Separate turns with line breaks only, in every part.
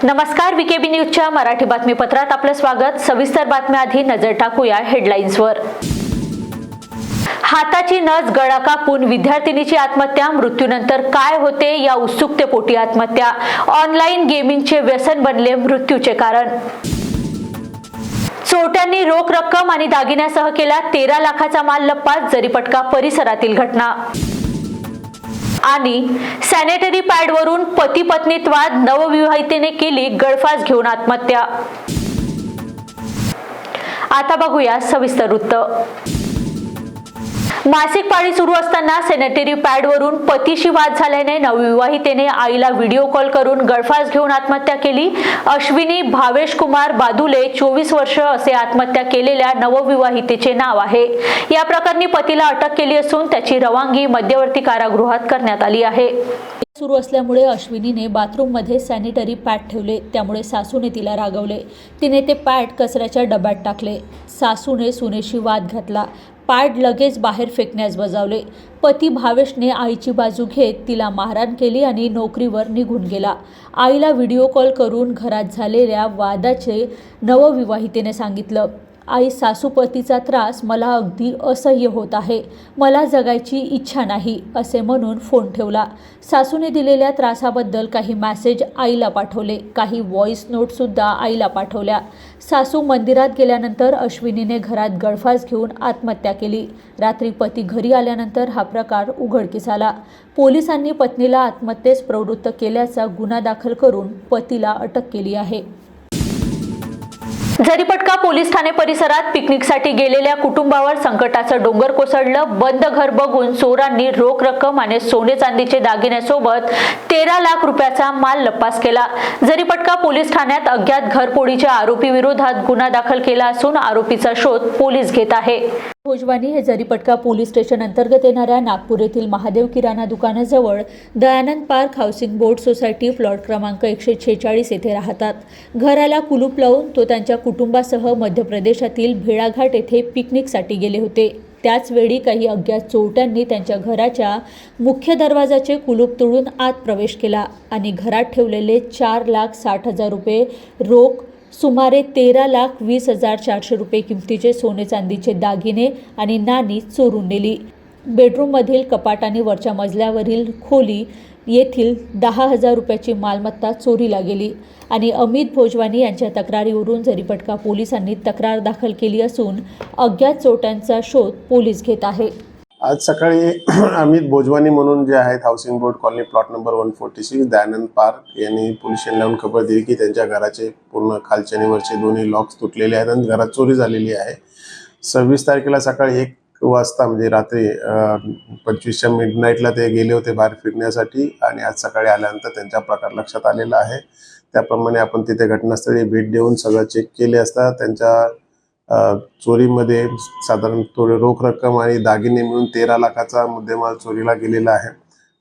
नमस्कार, विकेबी न्यूजच्या मराठी बातमीपत्रात आपलं स्वागत। सविस्तर बातम्याआधी नजर टाकूया हेडलाईन्सवर। हाताची नस गळा कापून विद्यार्थिनीची आत्महत्या, मृत्यूनंतर काय होते या उत्सुकतेपोटी आत्महत्या। ऑनलाईन गेमिंगचे व्यसन बनले मृत्यूचे कारण। चोरट्यांनी रोख रक्कम आणि दागिन्यासह केला 13 लाखाचा माल लप्पा, जरीपटका परिसरातील घटना। आणि सॅनिटरी पॅडवरून पती पत्नीत वाद, नवविवाहितेने केली गळफास घेऊन आत्महत्या। आता बघूया सविस्तर वृत्त। मासिक पाळी सुरू असताना सॅनिटरी पॅडवरून पतीशी वाद झाल्याने नवविवाहितेने आईला व्हिडिओ कॉल करून गळफास घेऊन आत्महत्या केली। अश्विनी भावेश कुमार बादुले 24 वर्ष असे आत्महत्या केलेल्या नवविवाहितेचे नाव आहे। या प्रकरणी पतीला अटक केली असून त्याची रवानगी मध्यवर्ती कारागृहात करण्यात आली आहे। सुरू असल्यामुळे अश्विनीने बाथरूममध्ये सॅनिटरी पॅड ठेवले, त्यामुळे सासूने तिला रागवले। तिने ते पॅड कचऱ्याच्या डब्यात टाकले। सासूने सुनेशी वाद घातला, पॅड लगेच बाहेर फेकण्यास बजावले। पती भावेशने आईची बाजू घेत तिला मारहाण केली आणि नोकरीवर निघून गेला। आईला व्हिडिओ कॉल करून घरात झालेल्या वादाचे नवविवाहितेने सांगितलं। आई, सासूपतीचा त्रास मला अगदी असह्य होत आहे, मला जगायची इच्छा नाही असे म्हणून फोन ठेवला। सासूने दिलेल्या त्रासाबद्दल काही मेसेज आईला पाठवले, काही व्हॉइस नोटसुद्धा आईला पाठवल्या। सासू मंदिरात गेल्यानंतर अश्विनीने घरात गळफास घेऊन आत्महत्या केली। रात्री पती घरी आल्यानंतर हा प्रकार उघडकीस आला। पोलिसांनी पत्नीला आत्महत्येस प्रवृत्त केल्याचा गुन्हा दाखल करून पतीला अटक केली आहे। जरीपटका पोलीस ठाणे परिसरात पिकनिकसाठी गेलेल्या कुटुंबावर संकटाचं डोंगर कोसळलं। बंद घर बघून चोरांनी रोख रक्कम आणि सोने चांदीचे दागिन्यासोबत 13 लाख रुपयाचा माल लपास केला। जरीपटका पोलीस ठाण्यात अज्ञात घरफोडीच्या आरोपी विरोधात गुन्हा दाखल केला असून आरोपीचा शोध पोलीस घेत आहे। भोजवानी हे जरीपटका पोलीस स्टेशन अंतर्गत येणाऱ्या नागपूर येथील महादेव किराणा दुकानाजवळ Dayanand park housing board society plot क्रमांक 146 येथे राहतात। घराला कुलूप लावून तो त्यांच्या कुटुंबासह मध्य प्रदेशातील भेड़ाघाट येथे पिकनिकसाठी गेले होते। त्याचवेळी काही अज्ञात चोरट्यांनी त्यांच्या घराच्या मुख्य दरवाजाचे कुलूप तोडून आत प्रवेश केला आणि घरात ठेवलेले 4,60,000 रुपये रोख, सुमारे 13,20,400 रुपये किमतीचे सोने चांदीचे दागिने आणि नाणी चोरून नेली। बेडरूममधील कपाट आणि वरच्या मजल्यावरील खोली येथील 10,000 रुपयाची मालमत्ता चोरीला गेली आणि अमित भोजवानी यांच्या तक्रारीवरून जरीपटका पोलिसांनी तक्रार दाखल केली असून अज्ञात चोरट्यांचा शोध पोलीस घेत आहे।
आज सकाळी अमित भोजवानी म्हणून जे आहेत housing board colony plot number 146 Dayanand park यांनी पोलीस स्टेशनला येऊन खबर दिली की त्यांच्या घराचे पूर्ण खालचे आणि वरचे दोन्ही लॉक्स तुटलेले आहेत आणि घरात चोरी झालेली आहे। 26 तारखेला सकाळी 1 वाजता म्हणजे रात्री 25च्या मिडनाईटला ते गेले होते बाहेर फिरण्यासाठी आणि आज सकाळी आल्यानंतर त्यांचा प्रकार लक्षात आलेला आहे। त्याप्रमाणे आपण तिथे घटनास्थळी भेट देऊन सगळं चेक केले असता त्यांच्या चोरीमध्ये साधारण थोडे रोख रक्कम आणि दागिने मिळून 13 लाखाचा मुद्देमाल चोरीला गेलेला आहे।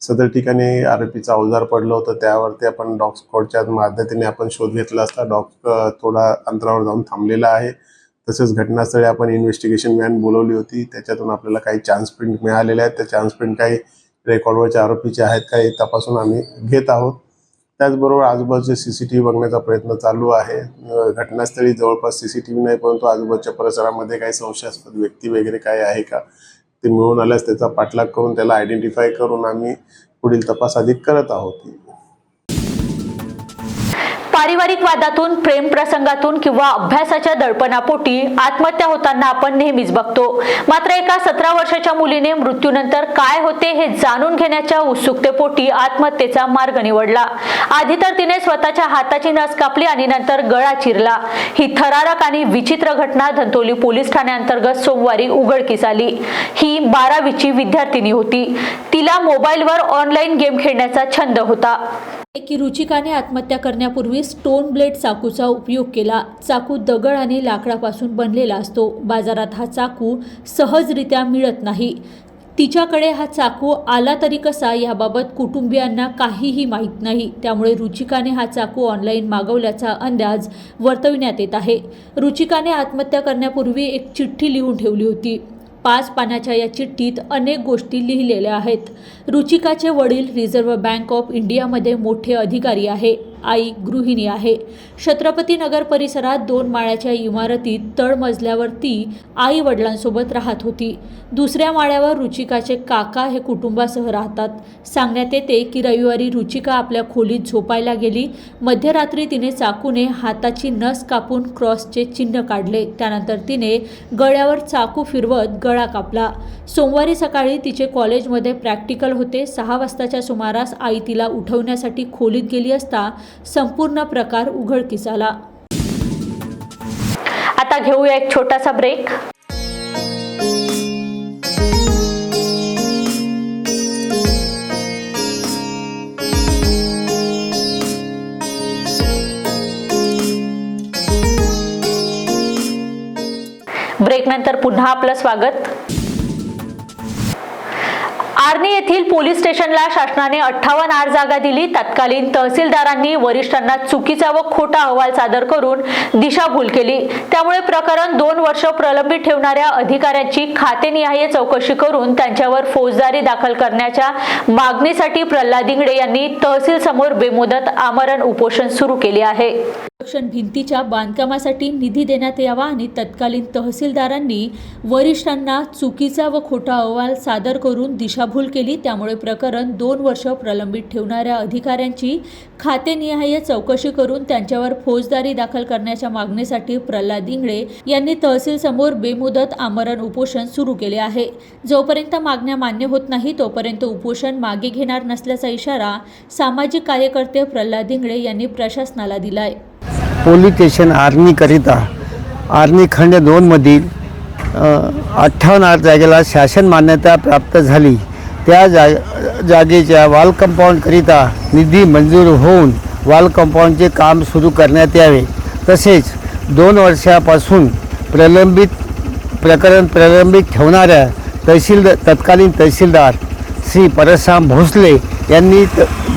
सदर ठिकाणी आरोपीचा अवजार पडलं होतं, त्यावरती आपण डॉग स्क्वॉडच्या मदतीने आपण शोध घेतला असता डॉग थोडा अंतरावर जाऊन थांबलेला आहे। तसेच घटनास्थळी आपण इन्व्हेस्टिगेशन व्हॅन बोलवली होती, त्याच्यातून आपल्याला काही चान्स प्रिंट मिळालेले आहेत। त्या चान्स प्रिंट काही रेकॉर्डवरचे आरोपीचे आहेत का हे तपासून आम्ही घेत आहोत। त्याचबरोबर आजूबाजूचे CCTV बघण्याचा प्रयत्न चालू आहे। घटनास्थळी जवळपास CCTV नाही, परंतु आजूबाजूच्या परिसरामध्ये काही संशयास्पद व्यक्ती वगैरे काय आहे का ते मिळून आल्यास त्याचा पाठलाग करून त्याला आयडेंटिफाय करून आम्ही पुढील तपास अधिक करत आहोत।
पारिवारिक वादातून, प्रेम प्रसंगातून किंवा अभ्यासाच्या दडपणापोटी आत्महत्या होताना आपण नेहमीच बघतो। मात्र एका 17 वर्षाच्या मुलीने मृत्यूनंतर काय होते हे जाणून घेण्याच्या उत्सुकतेपोटी आत्महत्येचा मार्ग निवडला। आधी तर तिने स्वतःच्या हाताची नस कापली आणि नंतर गळा चिरला। ही थरारक आणि विचित्र घटना धंतोली पोलीस ठाण्याअंतर्गत सोमवारी उघडकीस आली। ही 12वीची विद्यार्थिनी होती। तिला मोबाईलवर ऑनलाईन गेम खेळण्याचा छंद होता। की रुचिकाने आत्महत्या करण्यापूर्वी स्टोन ब्लेड चाकूचा उपयोग केला। चाकू दगड आणि लाकडापासून बनलेला असतो। बाजारात हा चाकू सहजरित्या मिळत नाही। तिच्याकडे हा चाकू आला तरी कसा याबाबत कुटुंबियांना काहीही माहीत नाही। त्यामुळे रुचिकाने हा चाकू ऑनलाईन मागवल्याचा अंदाज वर्तविण्यात येत आहे। रुचिकाने आत्महत्या करण्यापूर्वी एक चिठ्ठी लिहून ठेवली होती। 5 पानाच्या या चिठ्ठीत अनेक गोष्टी लिहिलेल्या आहेत। रुचिकाचे वडील रिझर्व्ह बँक ऑफ इंडियामध्ये मोठे अधिकारी आहे आई गृहिणी आहे. छत्रपती नगर परिसरात 2 माळ्याच्या इमारतीत तळमजल्यावर ती आई वडिलांसोबत राहत होती. दुसऱ्या माळ्यावर रुचिकाचे काका हे कुटुंबासह राहतात. सांगण्यात येते की रविवारी रुचिका आपल्या खोलीत झोपायला गेली. मध्यरात्री तिने चाकूने हाताची नस कापून क्रॉसचे चिन्ह काढले. त्यानंतर तिने गळ्यावर चाकू फिरवत गळा कापला. सोमवारी सकाळी तिचे कॉलेजमध्ये प्रॅक्टिकल होते. 6 वाजताच्या सुमारास आई तिला उठवण्यासाठी खोलीत गेली असता संपूर्ण प्रकार उघडकीस आला. आता घेऊया एक छोटासा ब्रेक. ब्रेकनंतर पुन्हा आपलं स्वागत. आर्णी येथील पोलीस स्टेशनला शासनाने 58 जागा दिली. तत्कालीन तहसीलदारांनी वरिष्ठांना चुकीचा व खोटा अहवाल सादर करून दिशाभूल केली. त्यामुळे प्रकरण 2 वर्ष प्रलंबित ठेवणाऱ्या अधिकाऱ्यांची खातेनिहाय चौकशी करून त्यांच्यावर फौजदारी दाखल करण्याच्या मागणीसाठी प्रल्हाद इंगळे यांनी तहसील समोर बेमुदत आमरण उपोषण सुरू केले आहे. भिंतीच्या बांधकामासाठी निधी देण्यात यावा आणि तत्कालीन तहसीलदारांनी वरिष्ठांना चुकीचा व खोटा अहवाल सादर करून दिशाभूल केली. त्यामुळे प्रकरण 2 वर्ष प्रलंबित ठेवणाऱ्या अधिकाऱ्यांची खातेनिहाय चौकशी करून त्यांच्यावर फौजदारी दाखल करण्याच्या मागणीसाठी प्रल्हाद इंगळे यांनी तहसील समोर बेमुदत आमरण उपोषण सुरू केले आहे. जोपर्यंत मागण्या मान्य होत नाही तोपर्यंत उपोषण मागे घेणार नसल्याचा इशारा सामाजिक कार्यकर्ते प्रल्हाद इंगळे यांनी प्रशासनाला दिलाय.
पोलीस स्टेशन आर्णीकरिता आर्णी खंड 2 मधील 58 जागेला शासन मान्यता प्राप्त झाली. त्या जागेच्या वॉल कंपाऊंडकरिता निधी मंजूर होऊन वॉल कंपाऊंडचे काम सुरू करण्यात यावे. तसेच 2 वर्षापासून प्रकरण प्रलंबित ठेवणाऱ्या तत्कालीन तहसीलदार श्री परशुराम भोसले यांनी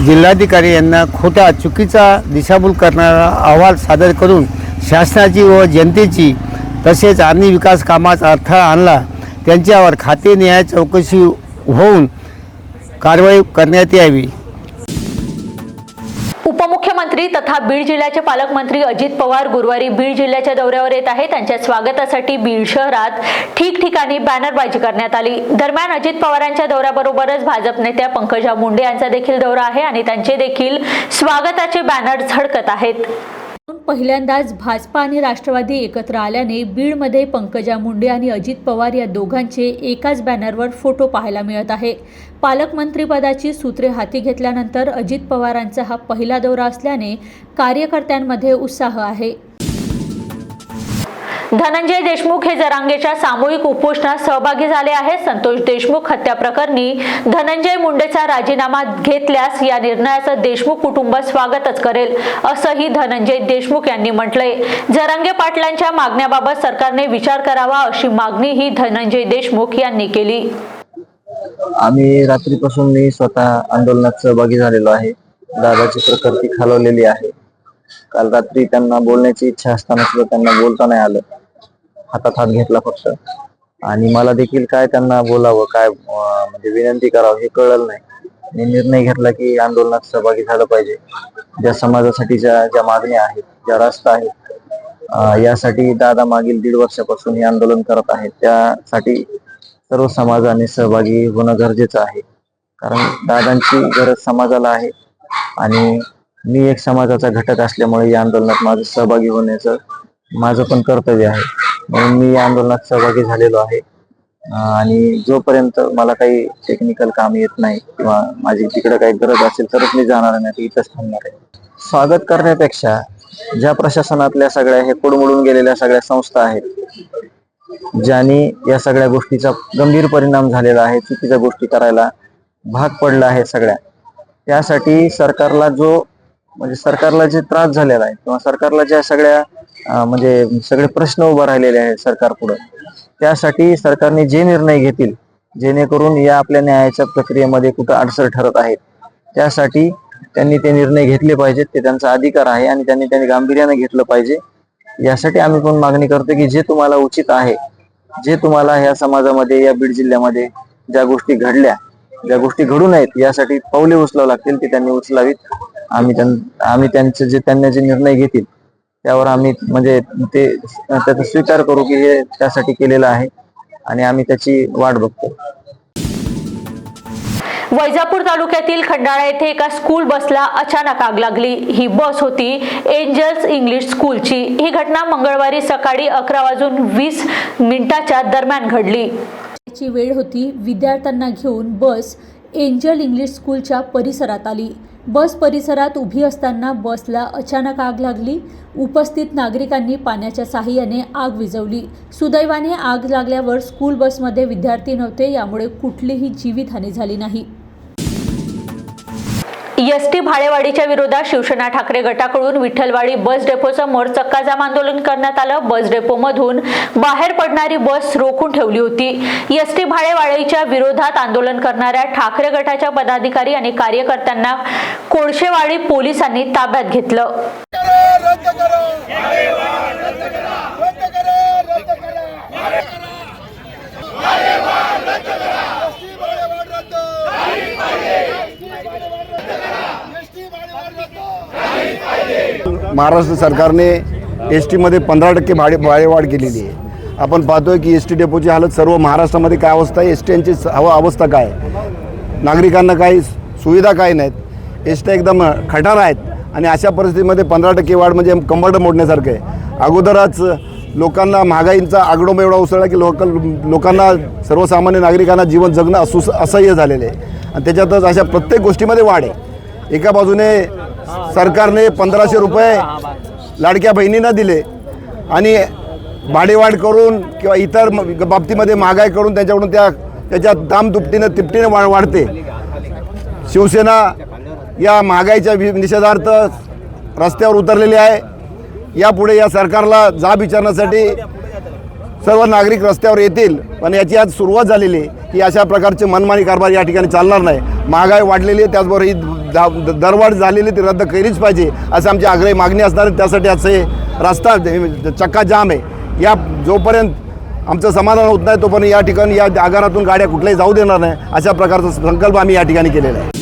जिल्हाधिकारी यांना खोटा चुकीचा दिशाभूल करणारा अहवाल सादर करून शासनाची व जनतेची तसेच आर्णी विकास कामाचा अडथळा आणला. त्यांच्यावर खातेनिहाय चौकशी होऊन कारवाई करण्यात यावी.
उपमुख्यमंत्री तथा बीड जिल्ह्याचे पालकमंत्री अजित पवार गुरुवारी बीड जिल्ह्याच्या दौऱ्यावर येत आहेत. त्यांच्या स्वागतासाठी बीड शहरात ठिकठिकाणी बॅनरबाजी करण्यात आली. दरम्यान अजित पवारांच्या दौऱ्याबरोबरच भाजप नेत्या पंकजा मुंडे यांचा देखील दौरा आहे आणि त्यांचे देखील स्वागताचे बॅनर झळकत आहेत. पहिल्यांदाच भाजपा आणि राष्ट्रवादी एकत्र आल्याने बीडमध्ये पंकजा मुंडे आणि अजित पवार या दोघांचे एकाच बॅनरवर फोटो पाहायला मिळत आहे. पालकमंत्रीपदाची सूत्रे हाती घेतल्यानंतर अजित पवारांचा हा पहिला दौरा असल्याने कार्यकर्त्यांमध्ये उत्साह आहे. धनंजय देशमुख हे जरांगेच्या सामूहिक उपोषणात सहभागी झाले आहेत. संतोष देशमुख हत्या प्रकरणी धनंजय मुंडेचा राजीनामा घेतल्यास या निर्णयाचं देशमुख कुटुंब स्वागतच करेल असंही धनंजय देशमुख यांनी म्हटलंय. जरांगे पाटलांच्या मागण्याबाबत सरकारने विचार करावा अशी मागणीही धनंजय देशमुख यांनी केली.
आम्ही रात्रीपासून मी स्वतः आंदोलनात सहभागी झालेलो आहे. दादाची प्रकृती खालवलेली आहे. काल रात्री त्यांना बोलण्याची इच्छा असताना सुद्धा त्यांना बोलता नाही आलं. हातात हात घेतला फक्त. आणि मला देखील काय त्यांना बोलावं काय म्हणजे विनंती करावं हे कळलं नाही. मी निर्णय घेतला की आंदोलनात सहभागी झालं पाहिजे. ज्या समाजासाठी ज्या मागण्या आहेत ज्या रास्ता आहेत यासाठी दादा मागील 1.5 वर्षापासून हे आंदोलन करत आहेत. त्यासाठी सर्व समाजाने सहभागी होणं गरजेचं आहे. कारण दादांची गरज समाजाला आहे आणि मी एक समाजाचा घटक असल्यामुळे या आंदोलनात माझं सहभागी होण्याचं माझं पण कर्तव्य आहे. म्हणून मी या आंदोलनात सहभागी झालेलो आहे. आणि जोपर्यंत मला काही टेक्निकल काम येत नाही किंवा माझी तिकडे काही गरज असेल तरच मी जाणार नाही, इथंच थांबणार आहे. स्वागत करण्यापेक्षा ज्या प्रशासनातल्या सगळ्या हे कुडमुडून गेलेल्या सगळ्या संस्था आहेत ज्यांनी या सगळ्या गोष्टीचा गंभीर परिणाम झालेला आहे, चुकीच्या गोष्टी करायला भाग पडला आहे सगळ्या, त्यासाठी सरकारला जे त्रास झालेला आहे किंवा सरकारला ज्या सगळ्या सगळे प्रश्न उभे राहिलेले आहेत सरकार पुढे, त्यासाठी सरकारने जे निर्णय घेतील जेणेकरून या आपल्या न्यायाच्या प्रक्रियेमध्ये कुठं अडसर ठरत आहेत त्यासाठी त्यांनी ते निर्णय घेतले पाहिजेत. ते त्यांचा अधिकार आहे आणि त्यांनी गांभीर्याने घेतलं पाहिजे. यासाठी आम्ही पण मागणी करतो की जे तुम्हाला उचित आहे, जे तुम्हाला ह्या समाजामध्ये या बीड जिल्ह्यामध्ये ज्या गोष्टी घडल्या, ज्या गोष्टी घडू नयेत यासाठी पावले उचलावं लागतील ते त्यांनी उचलावीत. आम्ही त्यांनी जे निर्णय घेतील त्यावर आम्ही म्हणजे ते त्याचा स्वीकार करू की हे त्यासाठी केलेलं आहे आणि आम्ही त्याची वाट बघतो.
वैजापूर तालुक्यातील खंडाळा येथे एका स्कूल बसला अचानक आग लागली. ही बस होती एंजल्स इंग्लिश स्कूलची. ही घटना मंगळवारी सकाळी 11:20 दरम्यान घडली. ची वेळ होती. विद्यार्थ्यांना घेऊन बस एंजल इंग्लिश स्कूलच्या परिसरात आली. बस परिसरात उभी असताना बसला अचानक आग लागली. उपस्थित नागरिकांनी पाण्याच्या साहाय्याने आग विझवली. सुदैवाने आग लागल्यावर स्कूल बसमध्ये विद्यार्थी नव्हते, यामुळे कुठलीही जीवितहानी झाली नाही. एसटी भाडेवाढीच्या विरोधात शिवसेना ठाकरे गटाकडून विठ्ठलवाडी बस डेपोसमोर चक्काजाम आंदोलन करण्यात आलं. बस डेपोमधून बाहेर पडणारी बस रोखून ठेवली होती. एसटी भाडेवाढीच्या विरोधात आंदोलन करणाऱ्या ठाकरे गटाच्या पदाधिकारी आणि कार्यकर्त्यांना कोळशेवाडी पोलिसांनी ताब्यात घेतलं.
महाराष्ट्र सरकारने एस टीमध्ये 15% भाडेवाढ केलेली आहे. आपण पाहतोय की एस टी डेपोची हालत सर्व महाराष्ट्रामध्ये काय अवस्था आहे, एस टीची अवस्था काय, नागरिकांना काही सुविधा काय नाहीत, एस टी एकदम खटारा आहेत आणि अशा परिस्थितीमध्ये 15% वाढ म्हणजे कंबरडं मोडण्यासारखं आहे. अगोदरच लोकांना महागाईंचा आगडोंब एवढा उसळला की लोकांना सर्वसामान्य नागरिकांना जीवन जगणं असह्य झालेलं आहे आणि त्याच्यातच अशा प्रत्येक गोष्टीमध्ये वाढ आहे. एका बाजूने सरकारने 1500 रुपये लाडक्या बहिणींना दिले आणि भाडेवाढ करून किंवा इतर बाबतीमध्ये महागाई करून त्यांच्याकडून त्याच्या दाम तिपटीने वाढते. शिवसेना या महागाईच्या निषेधार्थ रस्त्यावर उतरलेली आहे. यापुढे या सरकारला जाब विचारण्यासाठी सर्व नागरिक रस्त्यावर येतील. पण याची आज सुरुवात झालेली आहे की अशा प्रकारचे मनमानी कारभार या ठिकाणी चालणार नाही. महागाई वाढलेली आहे, त्याचबरोबर ही दरवाढ झालेली ती रद्द केलीच पाहिजे असं आमची आग्रही मागणी असणार आहे. त्यासाठी आज हे रस्ता चक्का जाम आहे. या जोपर्यंत आमचं समाधान होत नाही तोपर्यंत या ठिकाणी या आगारातून गाड्या कुठल्याही जाऊ देणार नाही अशा प्रकारचा संकल्प आम्ही या ठिकाणी केलेला आहे.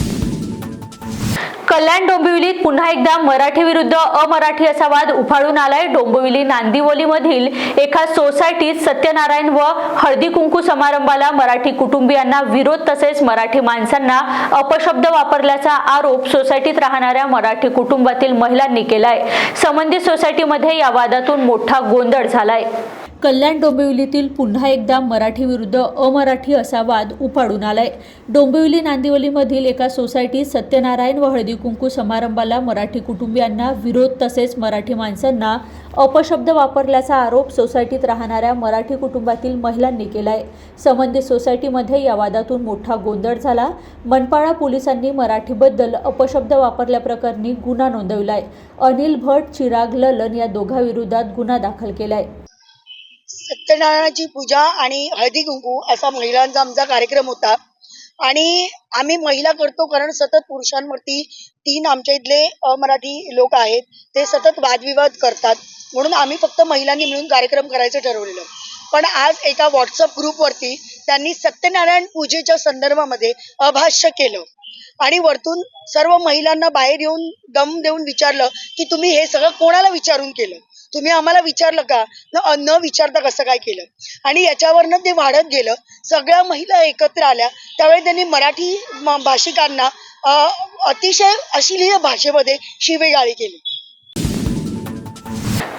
कल्याण डोंबिवलीत पुन्हा एकदा मराठी विरुद्ध अमराठी असा वाद उफाळून आलाय. डोंबिवली नांदिवलीमधील एका सोसायटीत सत्यनारायण व हळदी कुंकू समारंभाला मराठी कुटुंबियांना विरोध तसेच मराठी माणसांना अपशब्द वापरल्याचा आरोप सोसायटीत राहणाऱ्या मराठी कुटुंबातील महिलांनी केलाय. संबंधित सोसायटीमध्ये या वादातून मोठा गोंधळ झालाय. कल्याण डोंबिवलीतील पुन्हा एकदा मराठी विरुद्ध अमराठी असा वाद उफाळून आलाय. डोंबिवली नांदिवलीमधील एका सोसायटीत सत्यनारायण व हळदी कुंकू समारंभाला मराठी कुटुंबियांना विरोध तसेच मराठी माणसांना अपशब्द वापरल्याचा आरोप सोसायटीत राहणाऱ्या मराठी कुटुंबातील महिलांनी केलाय. संबंधित सोसायटीमध्ये या वादातून मोठा गोंधळ झाला. मनपाळा पोलिसांनी मराठीबद्दल अपशब्द वापरल्याप्रकरणी गुन्हा नोंदवलाय. अनिल भट, चिराग ललन या दोघांविरोधात गुन्हा दाखल केलाय.
सत्यनारायणाची पूजा आणि हळदी कुंकू असा महिलांचा आमचा कार्यक्रम होता आणि आम्ही महिला करतो कारण सतत पुरुषांवरती 3 आमच्या इथले अमराठी लोक आहेत, ते सतत वादविवाद करतात म्हणून आम्ही फक्त महिलांनी मिळून कार्यक्रम करायचं ठरवलेलं. पण आज एका व्हॉट्सअप ग्रुपवरती त्यांनी सत्यनारायण पूजेच्या संदर्भामध्ये अभाष्य केलं आणि वरतून सर्व महिलांना बाहेर येऊन दम देऊन विचारलं की तुम्ही हे सगळं कोणाला विचारून केलं, तुम्ही आम्हाला विचारलं का, न विचारता कसं काय केलं. आणि याच्यावरनं ते वाढत गेलं. सगळ्या महिला एकत्र आल्या त्यावेळी त्यांनी मराठी भाषिकांना अतिशय अश्लील भाषेमध्ये शिवेगाळी केली.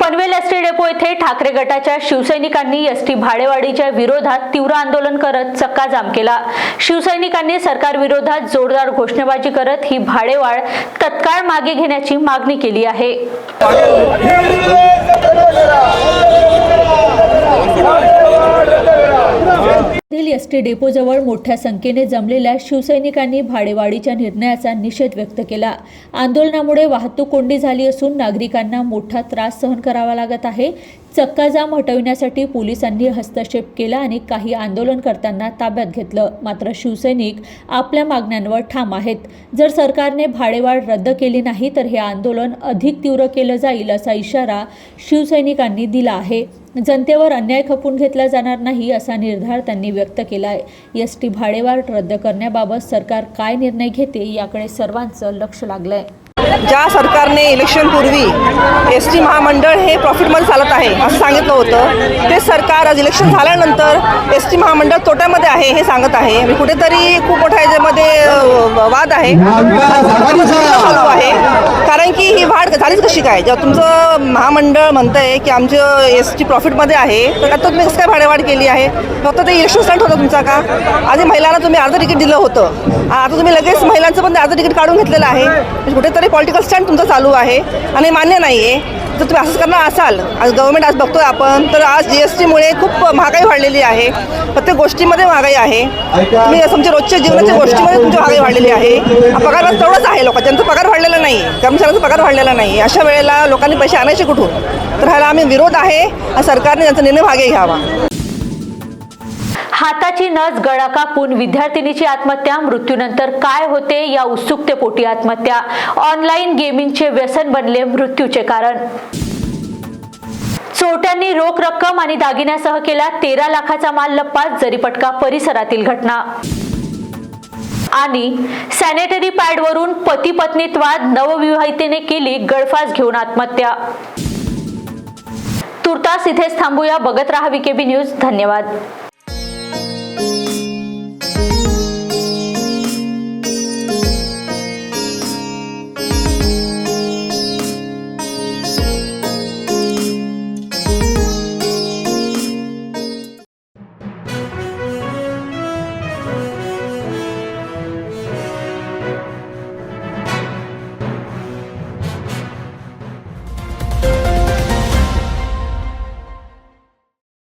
पनवेल एसटी डेपो येथे ठाकरे गटाच्या शिवसैनिकांनी एसटी भाडेवाढीच्या विरोधात तीव्र आंदोलन करत चक्काजाम केला. शिवसैनिकांनी सरकार विरोधात जोरदार घोषणाबाजी करत ही भाडेवाढ तत्काळ मागे घेण्याची मागणी केली आहे. एसटी डेपोजवळ मोठ्या संख्येने जमलेल्या शिवसैनिकांनी भाडेवाढीच्या निर्णयाचा निषेध व्यक्त केला. आंदोलनामुळे वाहतूक कोंडी झाली असून नागरिकांना मोठा त्रास सहन करावा लागत आहे. चक्काजाम हटविण्यासाठी पोलिसांनी हस्तक्षेप केला आणि काही आंदोलन करताना ताब्यात घेतलं. मात्र शिवसैनिक आपल्या मागण्यांवर ठाम आहेत. जर सरकारने भाडेवाढ रद्द केली नाही तर हे आंदोलन अधिक तीव्र केलं जाईल असा इशारा शिवसैनिकांनी दिला आहे. जनतेवर अन्याय खपून घेतला जाणार नाही असा निर्धार त्यांनी व्यक्त केला आहे. एसटी भाडेवाढ रद्द करण्याबाबत सरकार काय निर्णय घेते याकडे सर्वांचं लक्ष लागलंय.
ज्या सरकारने इलेक्शनपूर्वी एस टी महामंडळ हे प्रॉफिटमध्ये चालत आहे असं सांगितलं होतं, ते सरकार आज इलेक्शन झाल्यानंतर एस टी महामंडळ तोट्यामध्ये आहे हे सांगत आहे. म्हणजे कुठेतरी खूप मोठा याच्यामध्ये वाद आहे चालू आहे. कारण की ही वाढ झालीच कशी काय? जेव्हा तुमचं महामंडळ म्हणतंय की आमचं एस टी प्रॉफिटमध्ये आहे, तर आता तुम्ही कसं काय भाडेवाढ केली आहे? फक्त ते इलेक्शन स्टंट होतं तुमचा का? आधी महिलांना तुम्ही अर्ध तिकीट दिलं होतं, आता तुम्ही लगेच महिलांचं पण अर्ध तिकीट काढून घेतलेलं आहे. म्हणजे कुठेतरी पॉलिटिकल स्टंट तुमचा चालू आहे आणि मान्य नाही आहे. जर तुम्ही असंच करणार असाल, आज गव्हर्नमेंट आज बघतोय आपण, तर आज GSTमुळे खूप महागाई वाढलेली आहे. प्रत्येक गोष्टीमध्ये महागाई आहे. तुम्ही तुमच्या रोजच्या जीवनाच्या गोष्टीमध्ये तुमची महागाई वाढलेली आहे. पगार तेवढंच आहे लोकांचा, त्यांचा पगार वाढलेला नाही, कर्मचाऱ्यांचा पगार वाढलेला नाही. अशा वेळेला लोकांनी पैसे आणायचे कुठून? तर ह्याला आम्ही विरोध आहे आणि सरकारने त्यांचा निर्णय मागे घ्यावा.
हाताची नस गळा कापून विद्यार्थिनीची आत्महत्या, मृत्यूनंतर काय होते या उत्सुकतेपोटी आत्महत्या. ऑनलाईन गेमिंगचे व्यसन बनले मृत्यूचे कारण. चोरट्यांनी रोख रक्कम आणि दागिन्यासह केला 13 लाखाचा माल लपास, जरीपटका परिसरातील घटना. आणि सॅनिटरी पॅडवरून पती पत्नीत वाद, नवविवाहितेने केली गळफास घेऊन आत्महत्या. तुर्तास इथेच थांबूया. बघत राहा VKB न्यूज. धन्यवाद.